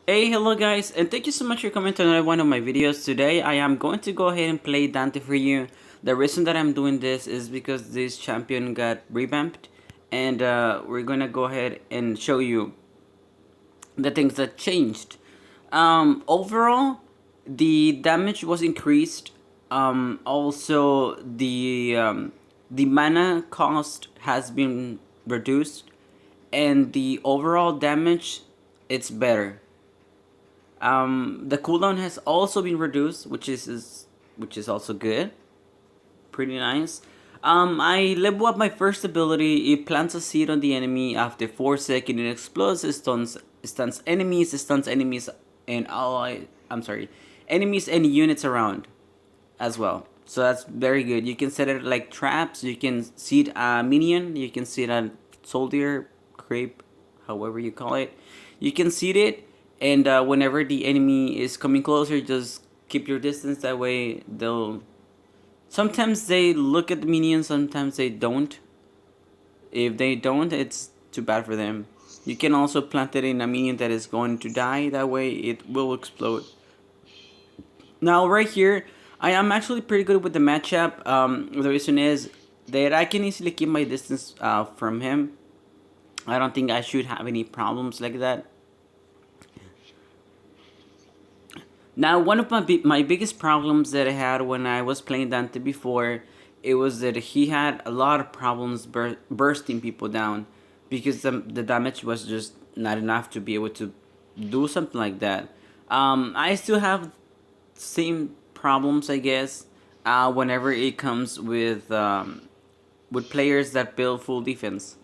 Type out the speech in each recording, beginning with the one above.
Hey, hello guys, and thank you so much for coming to another one of my videos. Today I am going to go ahead and play Dante for you. The reason that I'm doing this is because this champion got revamped, and we're gonna go ahead and show you the things that changed. Overall, the damage was increased. Also, the mana cost has been reduced, and the overall damage it's better. The cooldown has also been reduced, which is also good, pretty nice. I level up my first ability. It plants a seed on the enemy. After 4 seconds, it explodes. It stuns enemies, and I'm sorry, enemies and units around as well. So that's very good. You can set it like traps. You can seed a minion. You can seed a soldier, creep, however you call it. You can seed it, and whenever the enemy is coming closer, just keep your distance. That way, they'll. Sometimes they look at the minions. Sometimes they don't. If they don't, it's too bad for them. You can also plant it in a minion that is going to die. That way, it will explode. Now, right here, I am actually pretty good with the matchup. The reason is that I can easily keep my distance from him. I don't think I should have any problems like that. Now, one of my biggest problems that I had when I was playing Dante before, it was that he had a lot of problems bursting people down because the damage was just not enough to be able to do something like that. I still have same problems, I guess, whenever it comes with players that build full defense.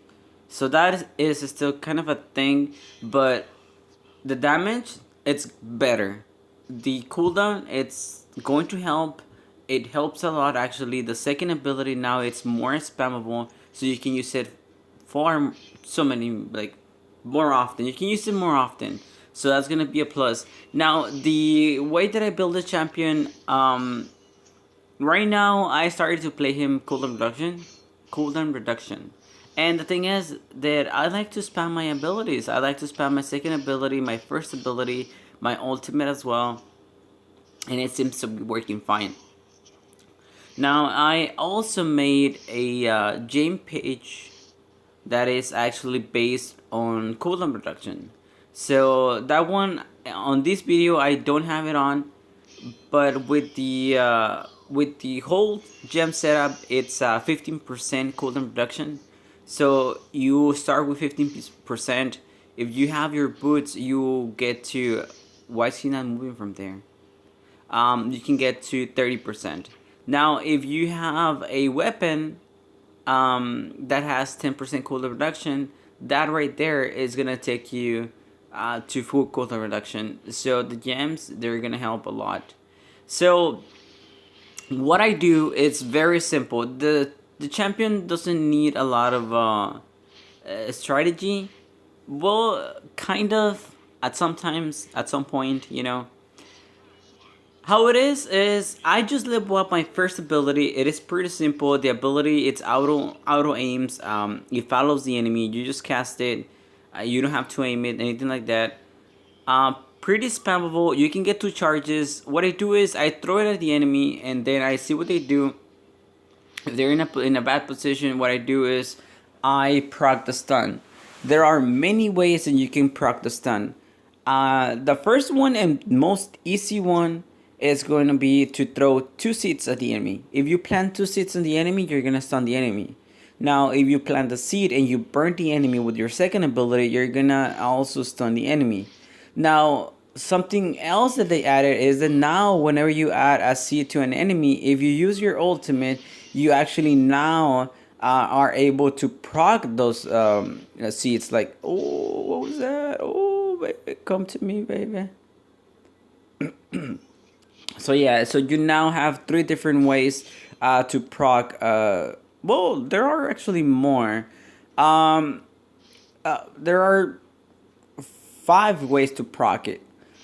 So that is still kind of a thing, but the damage it's better. The cooldown it's going to help. It helps a lot actually. The second ability now it's more spammable, so you can use it for so many like more often. You can use it more often, so that's gonna be a plus. Now the way that I build a champion, right now I started to play him cooldown reduction. And the thing is that I like to spam my abilities. I like to spam my second ability, my first ability, my ultimate as well, and it seems to be working fine. Now I also made a game page that is actually based on cooldown reduction. So that one on this video I don't have it on, but with the whole gem setup, it's 15% cooldown reduction. So you start with 15%. If you have your boots, you get to. Why is he not moving from there? You can get to 30%. Now, if you have a weapon that has 10% cooldown reduction, that right there is gonna take you to full cooldown reduction. So the gems they're gonna help a lot. So what I do is very simple. The champion doesn't need a lot of strategy. Well, kind of at some point, you know. How it is I just level up my first ability. It is pretty simple. The ability it's auto aims. It follows the enemy. You just cast it. You don't have to aim it, anything like that. Pretty spammable. You can get 2 charges. What I do is I throw it at the enemy, and then I see what they do. If they're in a bad position, what I do is I proc the stun. There are many ways that you can proc the stun. The first one and most easy one is going to be to throw 2 seeds at the enemy. If you plant 2 seeds on the enemy, you're gonna stun the enemy. Now, if you plant a seed and you burn the enemy with your second ability, you're gonna also stun the enemy. Now, something else that they added is that now, whenever you add a seed to an enemy, if you use your ultimate, you actually now are able to proc those seeds. Like, oh, what was that? Oh, baby, come to me, baby. So yeah, so you now have 3 different ways to proc. Well, there are actually more. Um, there are 5 ways to proc it.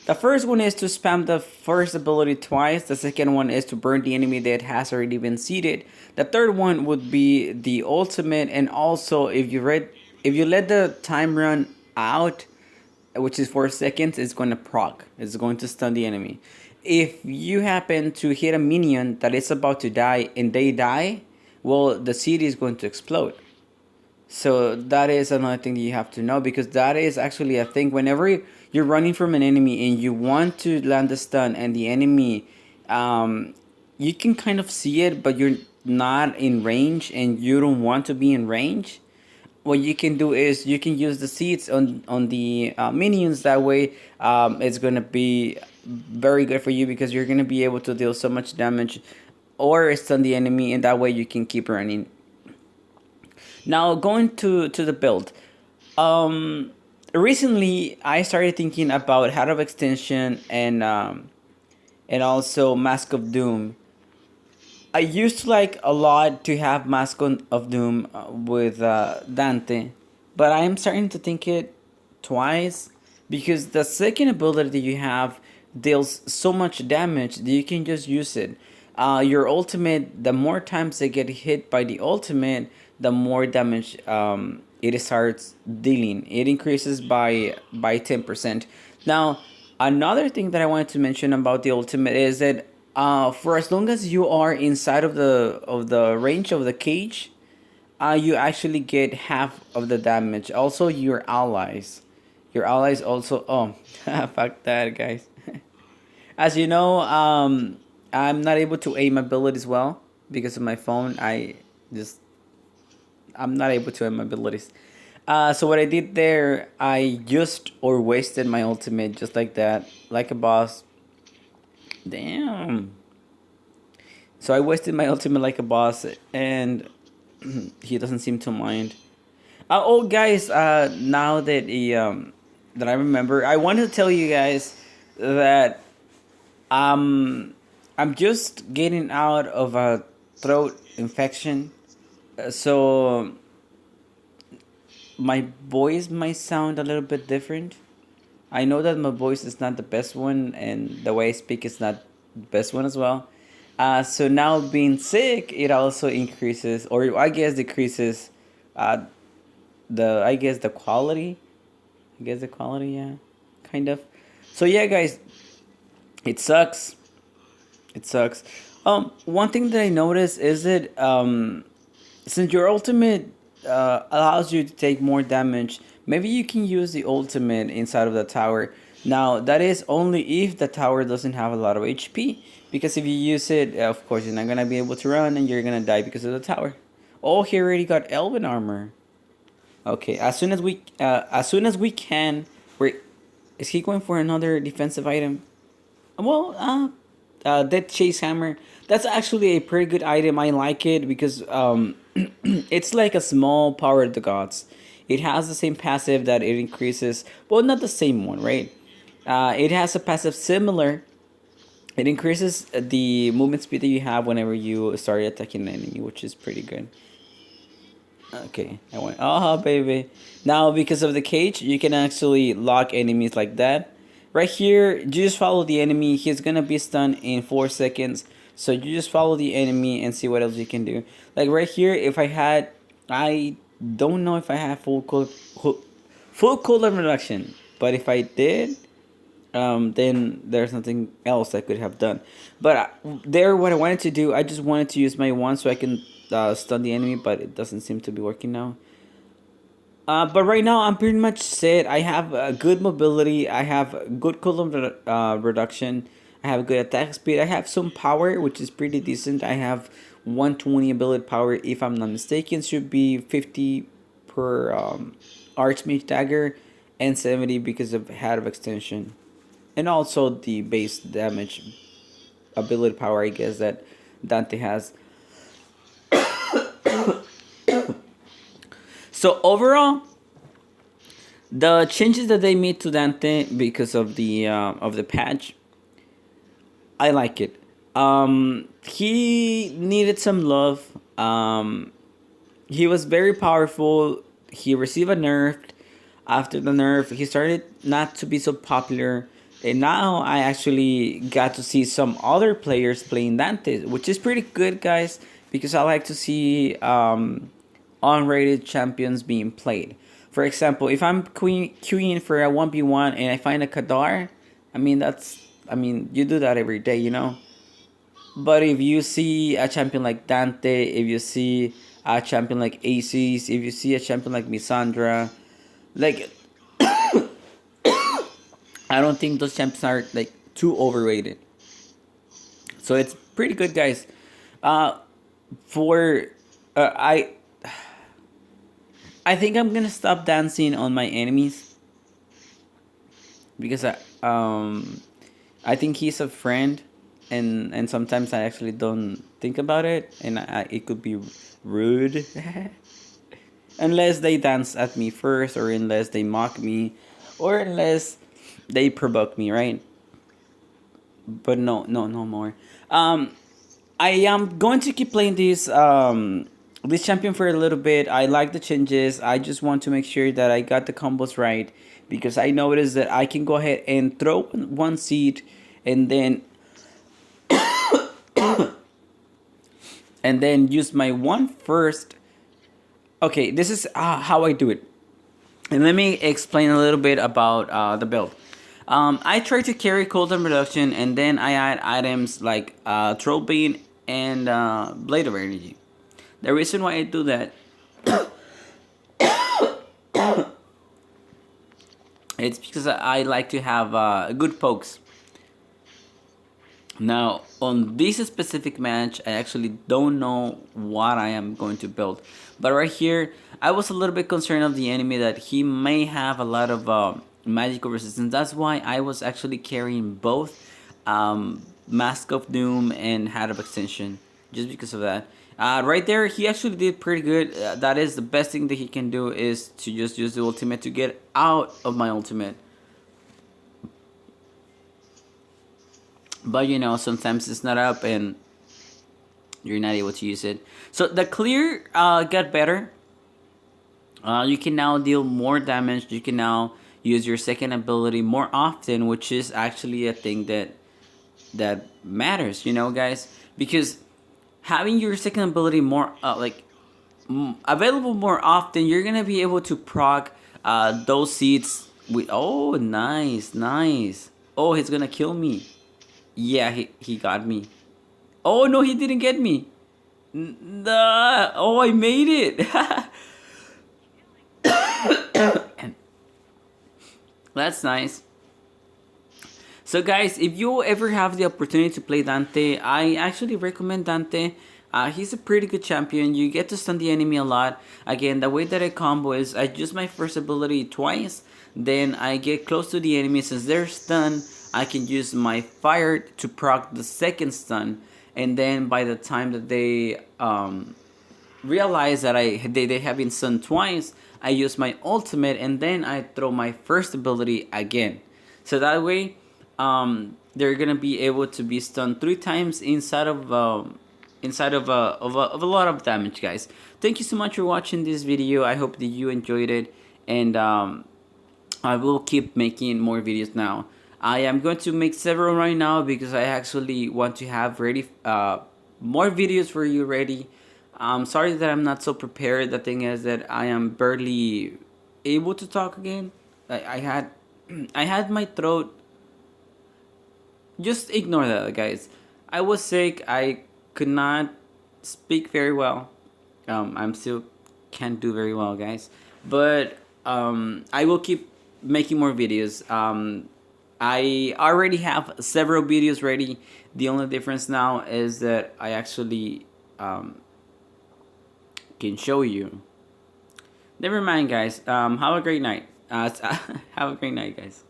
The first one is to spam the first ability twice. The second one is to burn the enemy that has already been seated. The third one would be the ultimate, and also if you let the time run out, which is 4 seconds, is going to proc. It's going to stun the enemy. If you happen to hit a minion that is about to die and they die, well, the city is going to explode. So that is another thing that you have to know, because that is actually a thing. Whenever you're running from an enemy and you want to land a stun, and the enemy, you can kind of see it, but you're not in range and you don't want to be in range. What you can do is you can use the seeds on the minions. That way, it's gonna be very good for you, because you're gonna be able to deal so much damage or stun the enemy, and that way you can keep running. Now, going to the build. Recently I started thinking about Heart of Extension and also Mask of Doom. I used to like a lot to have of Doom with Dante, but I am starting to think it twice, because the second ability that you have deals so much damage that you can just use it. Your ultimate, the more times they get hit by the ultimate, the more damage it starts dealing. It increases by 10%. Now, another thing that I wanted to mention about the ultimate is that for as long as you are inside of the range of the cage, you actually get half of the damage. Also, your allies also. Oh, fuck that, guys. As you know, I'm not able to aim abilities well because of my phone. Just I'm not able to aim abilities. So what I did there, I used or wasted my ultimate just like that, like a boss. Damn. So I wasted my ultimate like a boss, and he doesn't seem to mind. Oh, guys, now that that I remember, I wanted to tell you guys that um, I'm just getting out of a throat infection, so my voice might sound a little bit different. I know that my voice is not the best one, and the way I speak is not the best one as well. So now being sick, it also increases, or I guess decreases, uh, I guess the quality. I guess the quality, yeah, kind of. So yeah, guys, it sucks. It sucks. One thing that I noticed is that since your ultimate allows you to take more damage, maybe you can use the ultimate inside of the tower. Now, that is only if the tower doesn't have a lot of HP. Because if you use it, of course, you're not gonna be able to run, and you're gonna die because of the tower. Oh, he already got Elven armor. Okay, as soon as we can, we're. Is he going for another defensive item? Well, Death Chase Hammer. That's actually a pretty good item. I like it because it's like a small power of the gods. It has the same passive that it increases. Well, not the same one, right? It has a passive similar. It increases the movement speed that you have whenever you start attacking an enemy, which is pretty good. Okay, I went. Oh, baby. Now, because of the cage, you can actually lock enemies like that. Right here, you just follow the enemy. He's gonna be stunned in 4 seconds. So you just follow the enemy and see what else you can do. Like right here, if I had, I don't know if I have full cooldown reduction, but if I did, then there's nothing else I could have done. But there, what I wanted to do, I just wanted to use my wand so I can stun the enemy, but it doesn't seem to be working now. But right now, I'm pretty much set. I have good mobility. I have good cooldown reduction. I have good attack speed. I have some power, which is pretty decent. I have 120 ability power, if I'm not mistaken. Should be 50 per Archmage Dagger, and 70 because of Heart of Extension. And also the base damage ability power, I guess, that Dante has. So overall, the changes that they made to Dante because of the patch, I like it. He needed some love. He was very powerful. He received a nerf. After the nerf, he started not to be so popular. And now I actually got to see some other players playing Dante, which is pretty good, guys, because I like to see unrated champions being played. For example, if I'm queuing for a 1v1 and I find a Kadar, I mean, you do that every day, you know? But if you see a champion like Dante, if you see a champion like Aces, if you see a champion like Misandra, like, I don't think those champions are like too overrated. So it's pretty good, guys. Uh, for I think I'm gonna stop dancing on my enemies because I think he's a friend, and sometimes I actually don't think about it, and it could be rude, unless they dance at me first, or unless they mock me, or unless they provoke me, right? But no, no, no more. I am going to keep playing this champion for a little bit. I like the changes. I just want to make sure that I got the combos right, because I noticed that I can go ahead and throw one seed and then use my one first. Okay, this is how I do it. And let me explain a little bit about the build. I try to carry cooldown reduction, and then I add items like Troll Bean and Blade of Energy. The reason why I do that it's because I like to have good pokes. Now, on this specific match, I actually don't know what I am going to build. But right here, I was a little bit concerned of the enemy that he may have a lot of magical resistance. That's why I was actually carrying both Mask of Doom and Hat of Extension, just because of that. Right there, he actually did pretty good. That is the best thing that he can do, is to just use the ultimate to get out of my ultimate. But you know, sometimes it's not up and you're not able to use it. So the clear got better. You can now deal more damage. You can now use your second ability more often, which is actually a thing that matters, you know, guys, because having your second ability more available more often, you're gonna be able to proc those seeds with. Oh, nice, nice. Oh, he's gonna kill me. Yeah, he got me. Oh no, he didn't get me. Nah. Oh, I made it. That's nice. So guys, if you ever have the opportunity to play Dante, I actually recommend Dante. He's a pretty good champion. You get to stun the enemy a lot. Again, the way that I combo is I use my first ability twice, then I get close to the enemy. Since they're stunned, I can use my fire to proc the second stun, and then by the time that they realize that they have been stunned twice, I use my ultimate, and then I throw my first ability again. So that way, they're gonna be able to be stunned 3 times inside of a lot of damage, guys. Thank you so much for watching this video. I hope that you enjoyed it, and I will keep making more videos now. I am going to make several right now because I actually want to have ready more videos for you ready. I'm sorry that I'm not so prepared. The thing is that I am barely able to talk again. I had I had my throat. Just ignore that, guys. I was sick. I could not speak very well. I'm still can't do very well, guys. But I will keep making more videos. I already have several videos ready. The only difference now is that I actually can show you. Never mind, guys. Have a great night. Have a great night, guys.